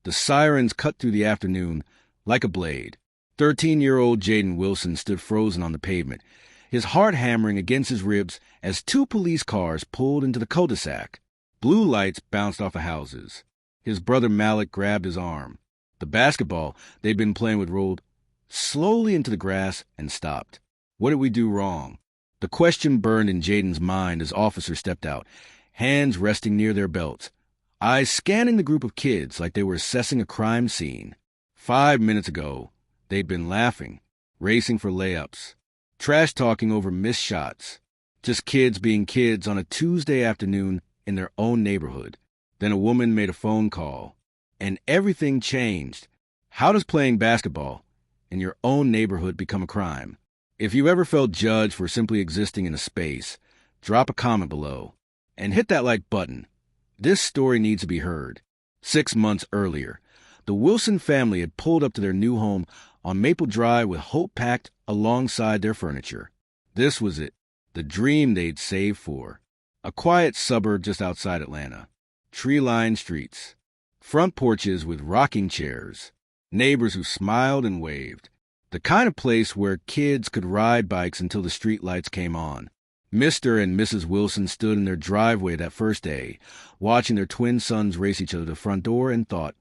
The sirens cut through the afternoon like a blade. 13-year-old Jaden Wilson stood frozen on the pavement, his heart hammering against his ribs as two police cars pulled into the cul-de-sac. Blue lights bounced off the houses. His brother Malik grabbed his arm. The basketball they'd been playing with rolled slowly into the grass and stopped. What did we do wrong? The question burned in Jaden's mind as officers stepped out, hands resting near their belts, eyes scanning the group of kids like they were assessing a crime scene. 5 minutes ago, they'd been laughing, racing for layups, trash-talking over missed shots, just kids being kids on a Tuesday afternoon in their own neighborhood. Then a woman made a phone call, and everything changed. How does playing basketball in your own neighborhood become a crime? If you ever felt judged for simply existing in a space, drop a comment below and hit that like button. This story needs to be heard. 6 months earlier, the Wilson family had pulled up to their new home on Maple Drive with hope packed alongside their furniture. This was it, the dream they'd saved for. A quiet suburb just outside Atlanta. Tree-lined streets, front porches with rocking chairs, neighbors who smiled and waved. The kind of place where kids could ride bikes until the street lights came on. Mr. and Mrs. Wilson stood in their driveway that first day, watching their twin sons race each other to the front door, and thought,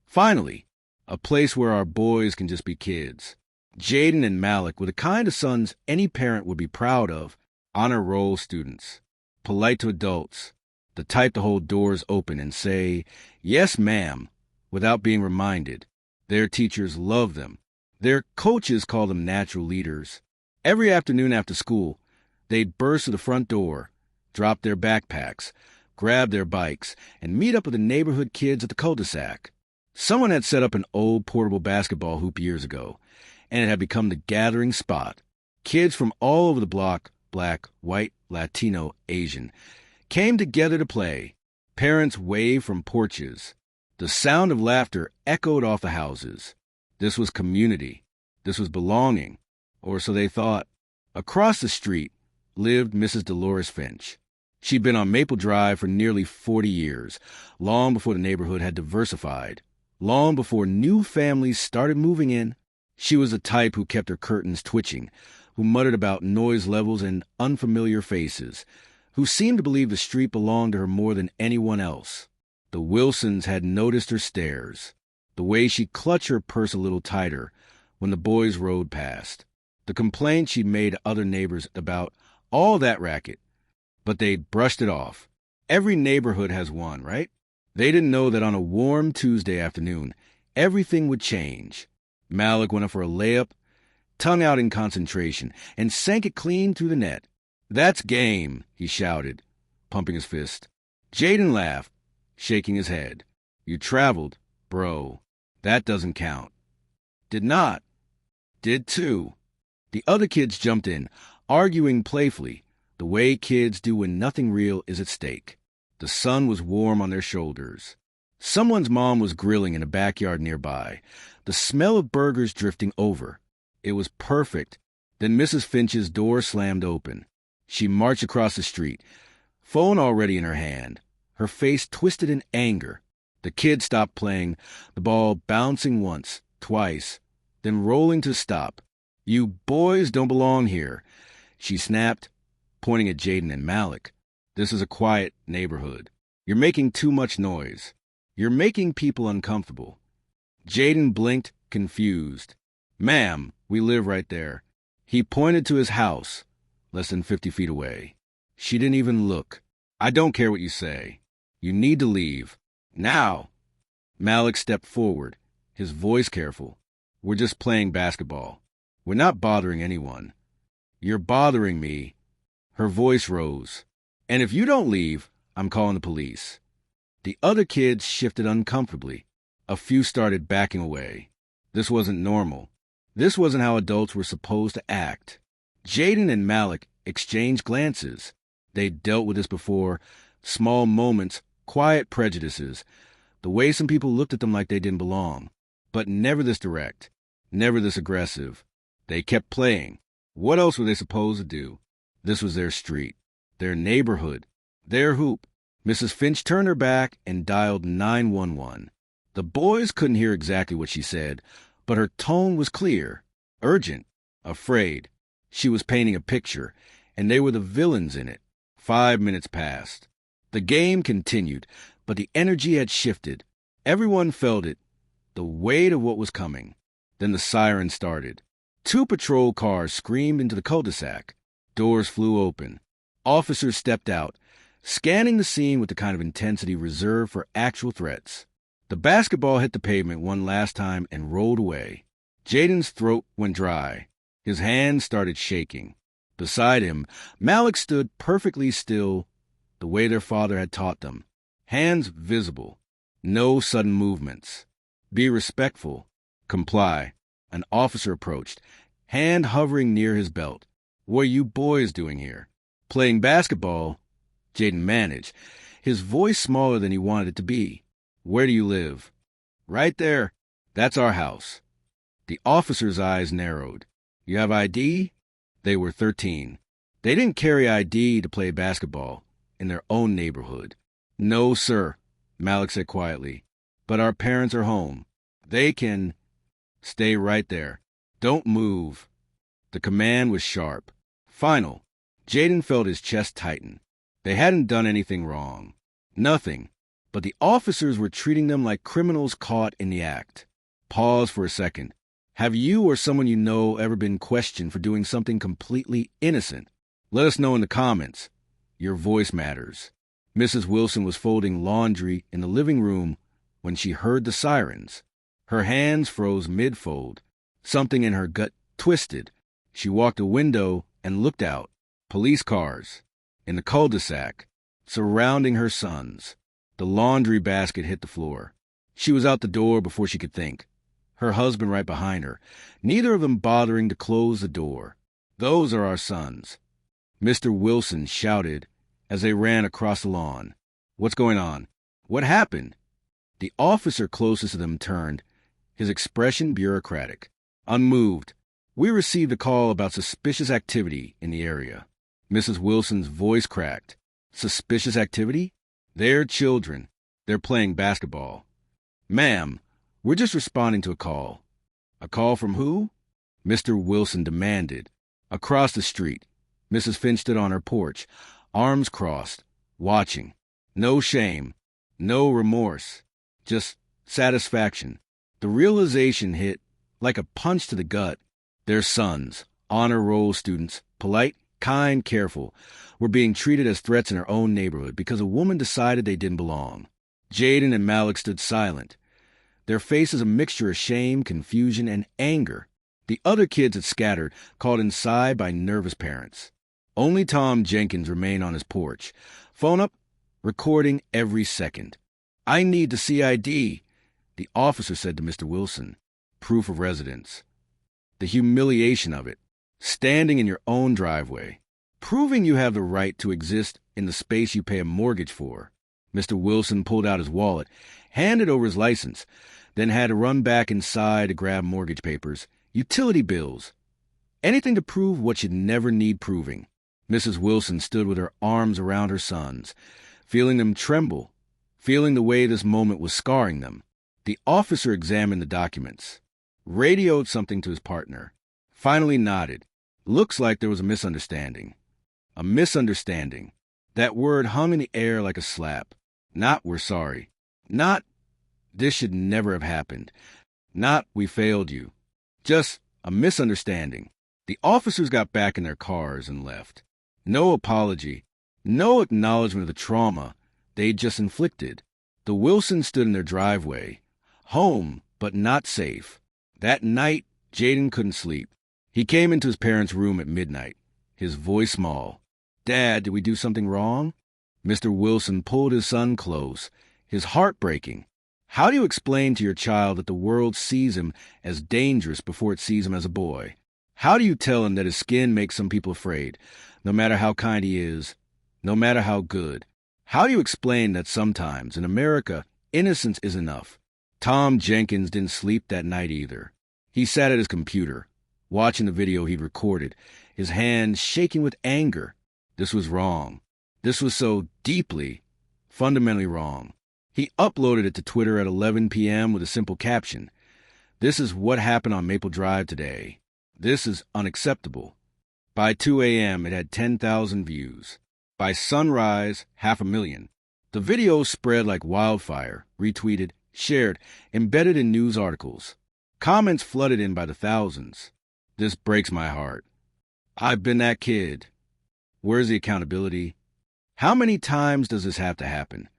finally, a place where our boys can just be kids. Jaden and Malik were the kind of sons any parent would be proud of. Honor roll students, polite to adults, the type to hold doors open and say, yes, ma'am, without being reminded. Their teachers loved them. Their coaches called them natural leaders. Every afternoon after school, they'd burst to the front door, drop their backpacks, grab their bikes, and meet up with the neighborhood kids at the cul-de-sac. Someone had set up an old portable basketball hoop years ago, and it had become the gathering spot. Kids from all over the block, black, white, Latino, Asian, came together to play. Parents waved from porches. The sound of laughter echoed off the houses. This was community. This was belonging. Or so they thought. Across the street lived Mrs. Dolores Finch. She'd been on Maple Drive for nearly 40 years, long before the neighborhood had diversified, long before new families started moving in. She was the type who kept her curtains twitching, who muttered about noise levels and unfamiliar faces, who seemed to believe the street belonged to her more than anyone else. The Wilsons had noticed her stares, the way she clutched her purse a little tighter when the boys rode past, the complaints she'd made to other neighbors about all that racket, but they brushed it off. Every neighborhood has one, right? They didn't know that on a warm Tuesday afternoon, everything would change. Malik went up for a layup, tongue out in concentration, and sank it clean through the net. That's game, he shouted, pumping his fist. Jaden laughed, shaking his head. You traveled, bro. That doesn't count. Did not. Did too. The other kids jumped in, arguing playfully, the way kids do when nothing real is at stake. The sun was warm on their shoulders. Someone's mom was grilling in a backyard nearby, the smell of burgers drifting over. It was perfect. Then Mrs. Finch's door slammed open. She marched across the street, phone already in her hand, her face twisted in anger. The kids stopped playing, the ball bouncing once, twice, then rolling to stop. You boys don't belong here, she snapped, pointing at Jaden and Malik. This is a quiet neighborhood. You're making too much noise. You're making people uncomfortable. Jaden blinked, confused. Ma'am, we live right there. He pointed to his house, less than 50 feet away. She didn't even look. I don't care what you say. You need to leave. Now. Malik stepped forward, his voice careful. We're just playing basketball. We're not bothering anyone. You're bothering me. Her voice rose. And if you don't leave, I'm calling the police. The other kids shifted uncomfortably. A few started backing away. This wasn't normal. This wasn't how adults were supposed to act. Jaden and Malik exchanged glances. They'd dealt with this before. Small moments, quiet prejudices. The way some people looked at them like they didn't belong. But never this direct. Never this aggressive. They kept playing. What else were they supposed to do? This was their street. Their neighborhood. Their hoop. Mrs. Finch turned her back and dialed 911. The boys couldn't hear exactly what she said, but her tone was clear, urgent, afraid. She was painting a picture, and they were the villains in it. 5 minutes passed. The game continued, but the energy had shifted. Everyone felt it, the weight of what was coming. Then the siren started. 2 patrol cars screamed into the cul-de-sac. Doors flew open. Officers stepped out, scanning the scene with the kind of intensity reserved for actual threats. The basketball hit the pavement one last time and rolled away. Jaden's throat went dry. His hands started shaking. Beside him, Malik stood perfectly still, the way their father had taught them. Hands visible. No sudden movements. Be respectful. Comply. An officer approached, hand hovering near his belt. What are you boys doing here? Playing basketball? Jaden managed, his voice smaller than he wanted it to be. Where do you live? Right there. That's our house. The officer's eyes narrowed. You have ID? They were 13. They didn't carry ID to play basketball in their own neighborhood. No, sir, Malik said quietly. But our parents are home. They can... Stay right there. Don't move. The command was sharp. Final. Jaden felt his chest tighten. They hadn't done anything wrong. Nothing. But the officers were treating them like criminals caught in the act. Pause for a second. Have you or someone you know ever been questioned for doing something completely innocent? Let us know in the comments. Your voice matters. Mrs. Wilson was folding laundry in the living room when she heard the sirens. Her hands froze mid-fold. Something in her gut twisted. She walked to a window and looked out. Police cars. In the cul-de-sac. Surrounding her sons. The laundry basket hit the floor. She was out the door before she could think. Her husband right behind her, neither of them bothering to close the door. Those are our sons. Mr. Wilson shouted as they ran across the lawn. What's going on? What happened? The officer closest to them turned, his expression bureaucratic. Unmoved. We received a call about suspicious activity in the area. Mrs. Wilson's voice cracked. Suspicious activity? They're children. They're playing basketball. Ma'am, we're just responding to a call. A call from who? Mr. Wilson demanded. Across the street. Mrs. Finch stood on her porch, arms crossed, watching. No shame. No remorse. Just satisfaction. The realization hit like a punch to the gut. Their sons, honor roll students, polite, kind, careful, were being treated as threats in her own neighborhood because a woman decided they didn't belong. Jaden and Malik stood silent, their faces a mixture of shame, confusion, and anger. The other kids had scattered, caught inside by nervous parents. Only Tom Jenkins remained on his porch, phone up, recording every second. I need to see ID, the officer said to Mr. Wilson. Proof of residence. The humiliation of it. Standing in your own driveway. Proving you have the right to exist in the space you pay a mortgage for. Mr. Wilson pulled out his wallet, handed over his license, then had to run back inside to grab mortgage papers, utility bills. Anything to prove what you'd never need proving. Mrs. Wilson stood with her arms around her sons, feeling them tremble, feeling the way this moment was scarring them. The officer examined the documents, radioed something to his partner, finally nodded. Looks like there was a misunderstanding. A misunderstanding. That word hung in the air like a slap. Not we're sorry. Not this should never have happened. Not we failed you. Just a misunderstanding. The officers got back in their cars and left. No apology. No acknowledgement of the trauma they'd just inflicted. The Wilsons stood in their driveway. Home, but not safe. That night, Jaden couldn't sleep. He came into his parents' room at midnight, his voice small. Dad, did we do something wrong? Mr. Wilson pulled his son close, his heart breaking. How do you explain to your child that the world sees him as dangerous before it sees him as a boy? How do you tell him that his skin makes some people afraid, no matter how kind he is, no matter how good? How do you explain that sometimes, in America, innocence is enough? Tom Jenkins didn't sleep that night either. He sat at his computer, watching the video he'd recorded, his hands shaking with anger. This was wrong. This was so deeply, fundamentally wrong. He uploaded it to Twitter at 11 p.m. with a simple caption. "This is what happened on Maple Drive today. This is unacceptable." By 2 a.m., it had 10,000 views. By sunrise, 500,000. The video spread like wildfire, retweeted, shared, embedded in news articles. Comments flooded in by the thousands. "This breaks my heart. I've been that kid. Where's the accountability? How many times does this have to happen?"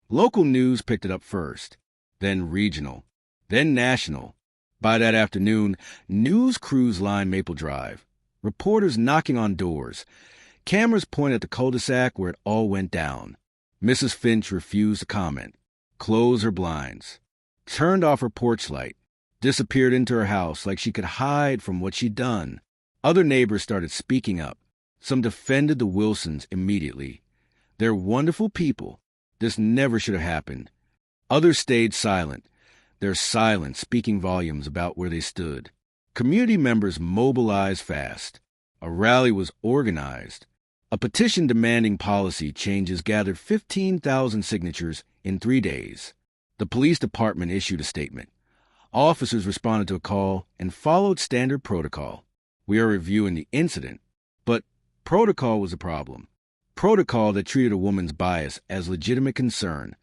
Local news picked it up first, then regional, then national. By that afternoon, news crews lined Maple Drive, reporters knocking on doors, cameras pointed at the cul-de-sac where it all went down. Mrs. Finch refused to comment, closed her blinds, turned off her porch light, disappeared into her house like she could hide from what she'd done. Other neighbors started speaking up. Some defended the Wilsons immediately. "They're wonderful people. This never should have happened." Others stayed silent, their silence speaking volumes about where they stood. Community members mobilized fast. A rally was organized. A petition demanding policy changes gathered 15,000 signatures in 3 days. The police department issued a statement. Officers responded to a call and followed standard protocol. "We are reviewing the incident." But protocol was a problem. Protocol that treated a woman's bias as legitimate concern.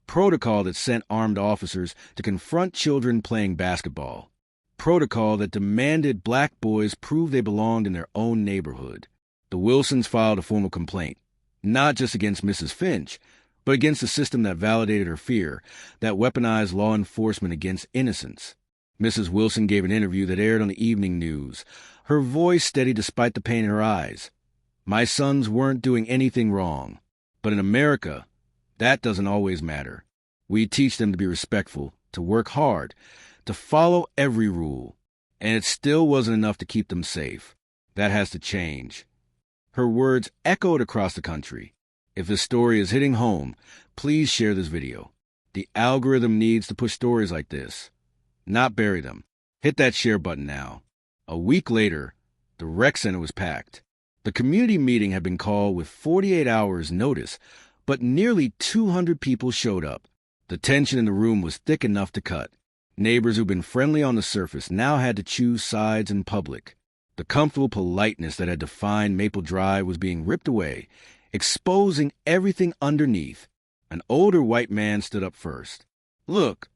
Protocol that sent armed officers to confront children playing basketball. Protocol that demanded black boys prove they belonged in their own neighborhood. The Wilsons filed a formal complaint, not just against Mrs. Finch, but against the system that validated her fear, that weaponized law enforcement against innocence. Mrs. Wilson gave an interview that aired on the evening news, her voice steady despite the pain in her eyes. "My sons weren't doing anything wrong. But in America, that doesn't always matter. We teach them to be respectful, to work hard, to follow every rule. And it still wasn't enough to keep them safe. That has to change." Her words echoed across the country. If this story is hitting home, please share this video. The algorithm needs to push stories like this, not bury them. Hit that share button now. A week later, the rec center was packed. The community meeting had been called with 48 hours' notice, but nearly 200 people showed up. The tension in the room was thick enough to cut. Neighbors who'd been friendly on the surface now had to choose sides in public. The comfortable politeness that had defined Maple Drive was being ripped away, exposing everything underneath. An older white man stood up first. "Look,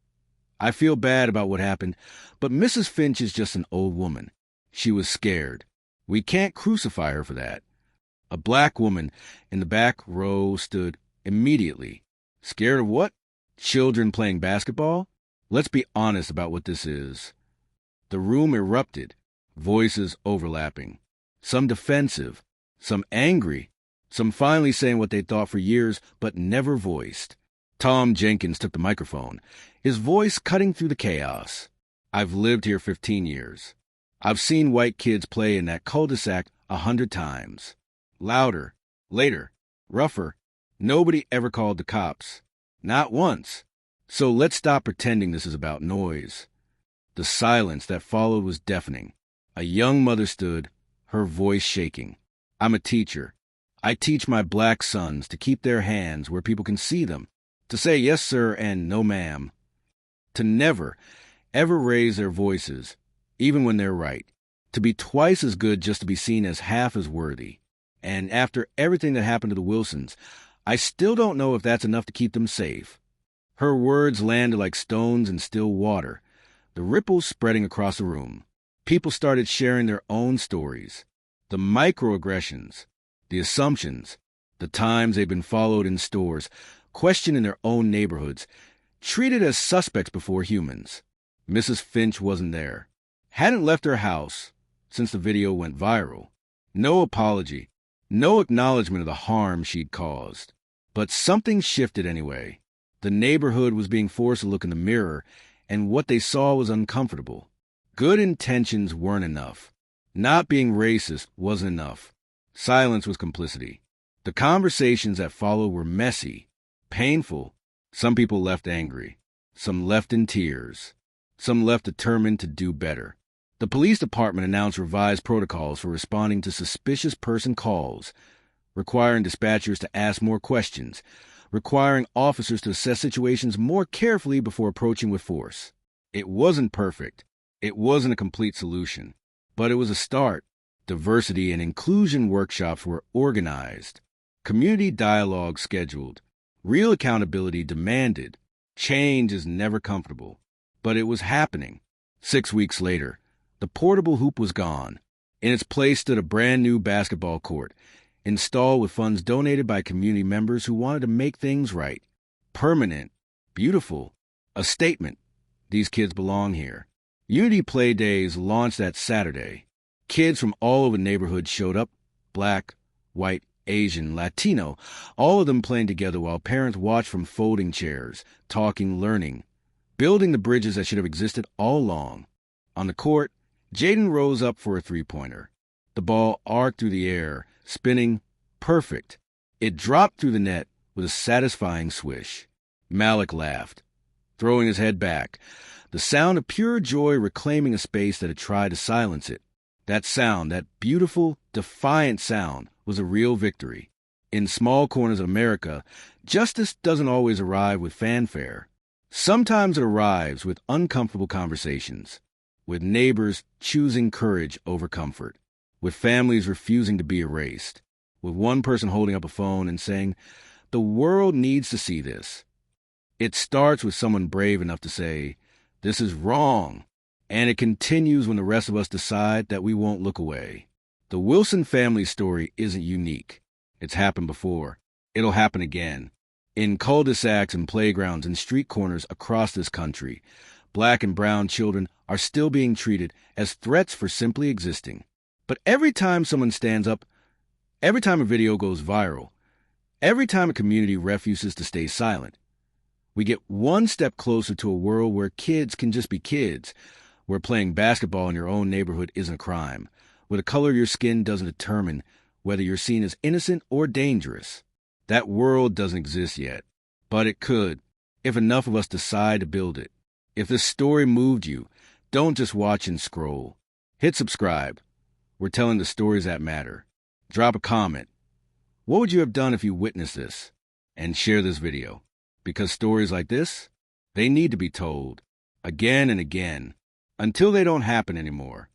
I feel bad about what happened, but Mrs. Finch is just an old woman. She was scared. We can't crucify her for that." A black woman in the back row stood immediately. "Scared of what? Children playing basketball? Let's be honest about what this is." The room erupted, voices overlapping. Some defensive, some angry, some finally saying what they thought for years but never voiced. Tom Jenkins took the microphone, his voice cutting through the chaos. "I've lived here 15 years. I've seen white kids play in that cul-de-sac 100 times. Louder, later, rougher. Nobody ever called the cops. Not once. So let's stop pretending this is about noise." The silence that followed was deafening. A young mother stood, her voice shaking. "I'm a teacher. I teach my black sons to keep their hands where people can see them, to say yes, sir, and no, ma'am. To never, ever raise their voices, even when they're right. To be twice as good just to be seen as half as worthy. And after everything that happened to the Wilsons, I still don't know if that's enough to keep them safe." Her words landed like stones in still water, the ripples spreading across the room. People started sharing their own stories. The microaggressions, the assumptions, the times they've been followed in stores, questioned in their own neighborhoods, treated as suspects before humans. Mrs. Finch wasn't there. Hadn't left her house since the video went viral. No apology, no acknowledgement of the harm she'd caused. But something shifted anyway. The neighborhood was being forced to look in the mirror, and what they saw was uncomfortable. Good intentions weren't enough. Not being racist wasn't enough. Silence was complicity. The conversations that followed were messy, painful. Some people left angry. Some left in tears. Some left determined to do better. The police department announced revised protocols for responding to suspicious person calls, requiring dispatchers to ask more questions, requiring officers to assess situations more carefully before approaching with force. It wasn't perfect. It wasn't a complete solution. But it was a start. Diversity and inclusion workshops were organized. Community dialogue scheduled. Real accountability demanded. Change is never comfortable. But it was happening. 6 weeks later, the portable hoop was gone. In its place stood a brand new basketball court, installed with funds donated by community members who wanted to make things right. Permanent. Beautiful. A statement. These kids belong here. Unity Play Days launched that Saturday. Kids from all over the neighborhood showed up, black, white, Asian, Latino, all of them playing together while parents watched from folding chairs, talking, learning, building the bridges that should have existed all along. On the court, Jaden rose up for a three-pointer. The ball arced through the air, spinning, perfect. It dropped through the net with a satisfying swish. Malik laughed, throwing his head back, the sound of pure joy reclaiming a space that had tried to silence it. That sound, that beautiful, defiant sound, was a real victory. In small corners of America, justice doesn't always arrive with fanfare. Sometimes it arrives with uncomfortable conversations, with neighbors choosing courage over comfort, with families refusing to be erased, with one person holding up a phone and saying, "The world needs to see this." It starts with someone brave enough to say, "This is wrong," and it continues when the rest of us decide that we won't look away. The Wilson family story isn't unique. It's happened before. It'll happen again. In cul-de-sacs and playgrounds and street corners across this country, black and brown children are still being treated as threats for simply existing. But every time someone stands up, every time a video goes viral, every time a community refuses to stay silent, we get one step closer to a world where kids can just be kids, where playing basketball in your own neighborhood isn't a crime, where the color of your skin doesn't determine whether you're seen as innocent or dangerous. That world doesn't exist yet, but it could, if enough of us decide to build it. If this story moved you, don't just watch and scroll. Hit subscribe. We're telling the stories that matter. Drop a comment. What would you have done if you witnessed this? And share this video. Because stories like this, they need to be told again and again until they don't happen anymore.